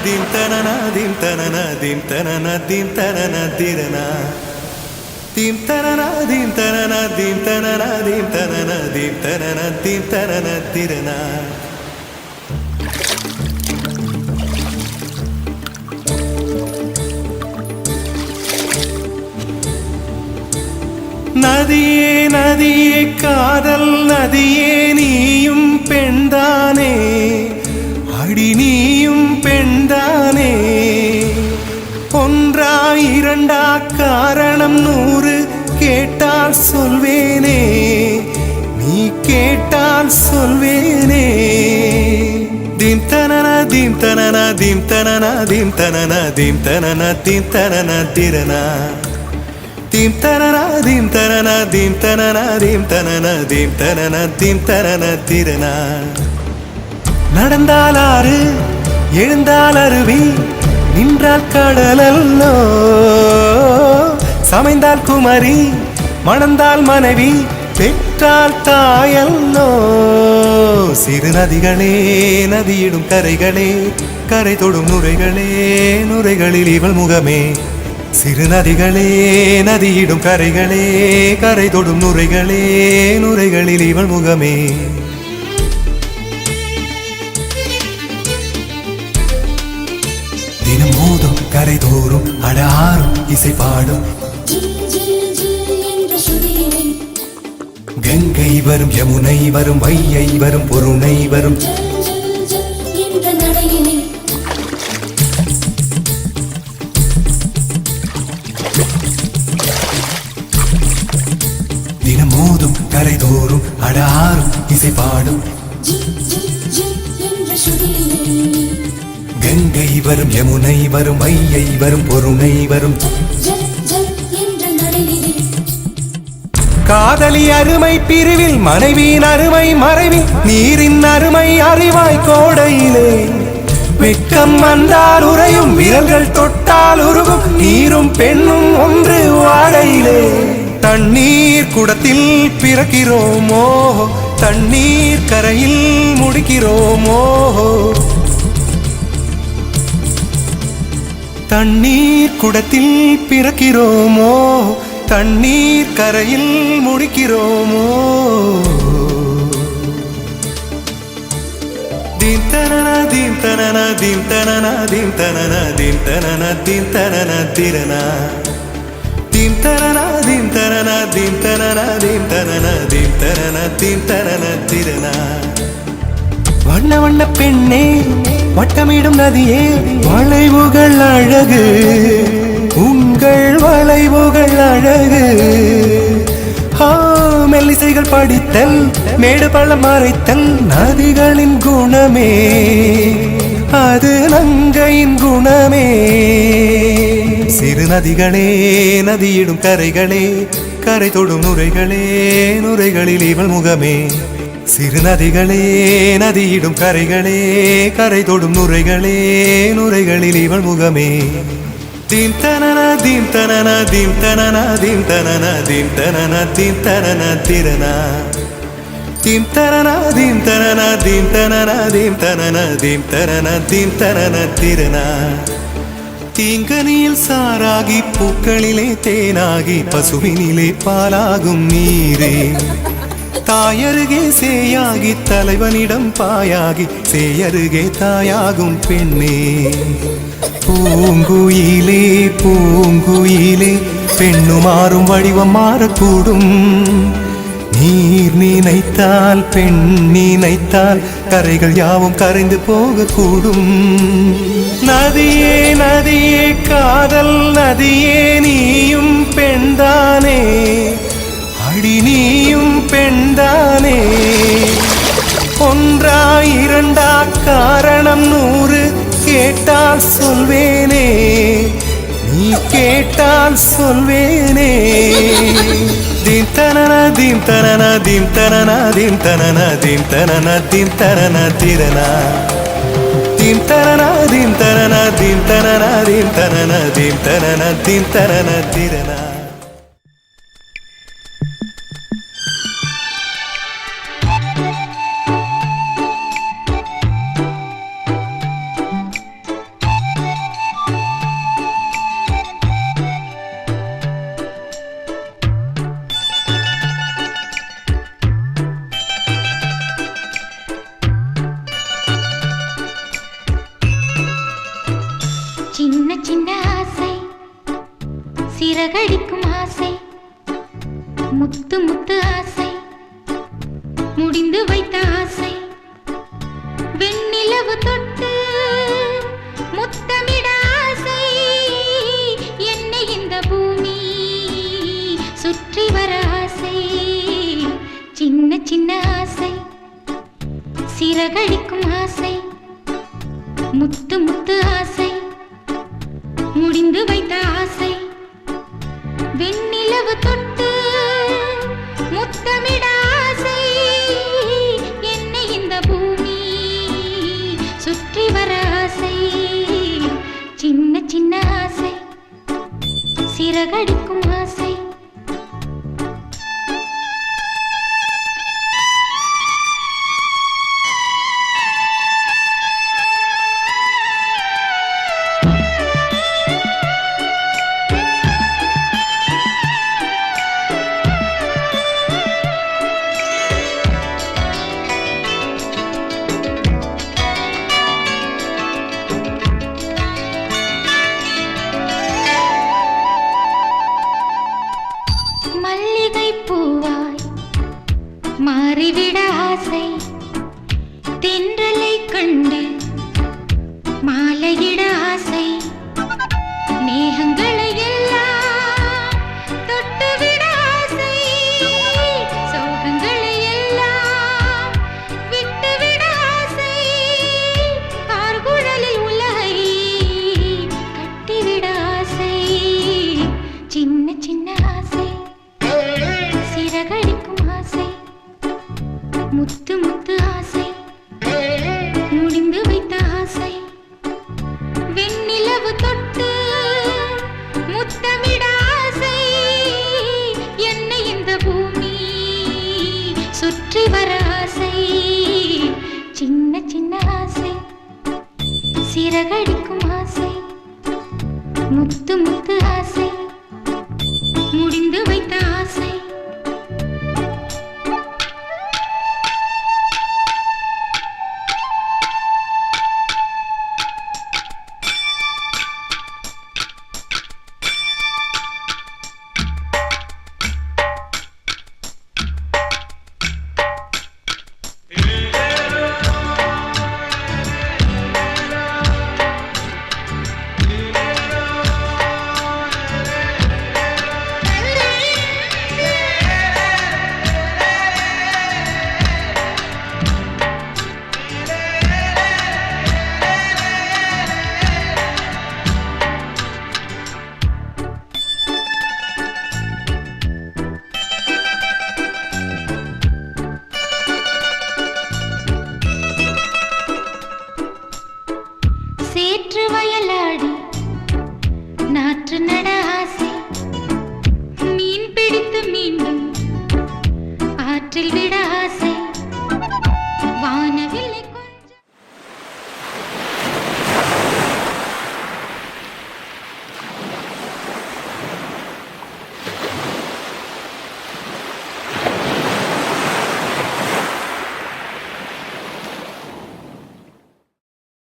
dim tanana dim tanana dim tanana dim tanana dirana dim tanana dim tanana dim tanana dim tanana dim tanana dim tanana dirana நதியே நதியே காதல் நதியே நீயும் பெண்தானே அடி நீயும் பெண்தானே ஒன்றா இரண்டா காரணம் 100 கேட்டால் சொல்வேனே நீ கேட்டால் சொல்வேனே dim tanana dim tanana dim tanana dim tanana dim tanana dim tanana dirana dim tanana dim tanana dim tanana dim tanana dim tanana dim tanana dirana நடந்தால் ஆறு எழுந்தால் அருவி நின்றால் கடலல்லோ சமைந்தால் குமரி மணந்தால் மனைவி பெற்றால் தாயல்லோ சிறு நதிகளே நதியிடும் கரைகளே கரை தொடும் நுரைகளே நுரைகளில் இவள் முகமே சிறு நதிகளே நதியிடும் கரைகளே கரை தொடும் நுரைகளே நுரைகளில் இவள் முகமே தினம் மோதும் கரை தோறும் அடாரும் இசை பாடும் கங்கை வரும் யமுனை வரும் வையை வரும் பொருணை வரும் தினம் மோதும் கரை தோறும் அடாரும் இசை பாடும் கங்கை வரும் யமுனை வரும் வையை வரும் பொருணை வரும் காதலி அருமை பிரிவில் மனைவியின் அருமை மறைவில் நீரின் அருமை அறிவாய் கோடையிலே வெட்கம் வந்தால் உறையும் விரல்கள் தொட்டால் உருகும் நீரும் பெண்ணும் ஒன்று வாடையிலே தண்ணீர் குடத்தில் பிறக்கிறோமோ தண்ணீர் கரையில் முடிக்கிறோமோ தண்ணீர் குடத்தில் பிறக்கிறோமோ தண்ணீர் கரையில் முடிக்கிறோமோ dim tanana dim tanana dim tanana dim tanana dim tanana dim tanana dirana dim tanana dim tanana dim tanana dim tanana dim tanana dim tanana dirana வண்ண வண்ண பெண்ணே வட்டமிடும் நதியே வளைவுகள் அழகு உங்கள் வளைவுகள் அழகு மெல்லிசைகள் படித்தல் மேடு பள்ளம் மறைத்தல் நதிகளின் குணமே அது நங்கையின் குணமே சிறு நதிகளே நதியிடும் கரைகளே கரை தொடும் நுரைகளே நுரைகளில் இவள் முகமே சிறு நதிகளே நதியிடும் கரைகளே கரை தொடும் நுரைகளே நுரைகளில் இவள் முகமே dim tanana dim tanana dim tanana dim tanana dim tanana dim tanana dirana dim tanana dim tanana dim tanana dim tanana dim tanana dim tanana dirana தீங்கனியில் சாராகி பூக்களிலே தேனாகி பசுவினிலே பாலாகும் நீரே தாயருகே சேயாகி தலைவனிடம் பாயாகி சேயருகே தாயாகும் பெண்ணே பூங்குயிலே பூங்குயிலே பெண்ணு மாறும் வடிவம் மாறக்கூடும் நீர் நினைத்தால் பெண் நினைத்தால் கரைகள் யாவும் கரைந்து போகக்கூடும் நதியே நதியே காதல் நதியே நீயும் பெண்தானே அடி நீயும் பெண்தானே ஒன்றா இரண்டா காரணம் 100 கேட்டால் சொல்வேனே நீ கேட்டால் சொல்வேனே dim tanana dim tanana dim tanana dim tanana dim tanana dim tanana dirana dim tanana dim tanana dim tanana dim tanana dim tanana dim tanana dirana சிறகடிக்கும் ஆசை, முத்து முத்து ஆசை, முடிந்து வைத்த ஆசை, வெண்ணிலவு தொட்டு முத்தமிட ஆசை, என்னை இந்த பூமி சுற்றி வர ஆசை, சின்ன சின்ன ஆசை, சிறகடிக்கும் ஆசை, முத்து முத்து ஆசை, முடிந்து வைத்த ஆசை, வெண்ணிலவு தொட்டு முத்தமிட ஆசை, என்னை இந்த பூமி சுற்றி வர ஆசை, சின்ன சின்ன ஆசை, சிறகடிக்கும் ஆசை. மல்லிகை பூவாய் மாறிவிட ஆசை, தென்றலை கண்டு மாலையிட ஆசை, மேகங்களை எல்லாம் தொட்டுவிட ஆசை, சோகங்களை எல்லாம் விட்டுவிட ஆசை, கார்குழலில் உலகை கட்டிவிட ஆசை, சின்ன சின்ன ஆசை, சிறகடிக்கும் ஆசை, முத்து முத்து ஆசை, முடிந்து வைத்த ஆசை, வெண்ணிலவு தொட்டு முத்தமிட ஆசை, என்னை இந்த பூமி சுற்றி வர ஆசை, சின்ன சின்ன ஆசை, சிறகடிக்கும் ஆசை, முத்து முத்து ஆசை.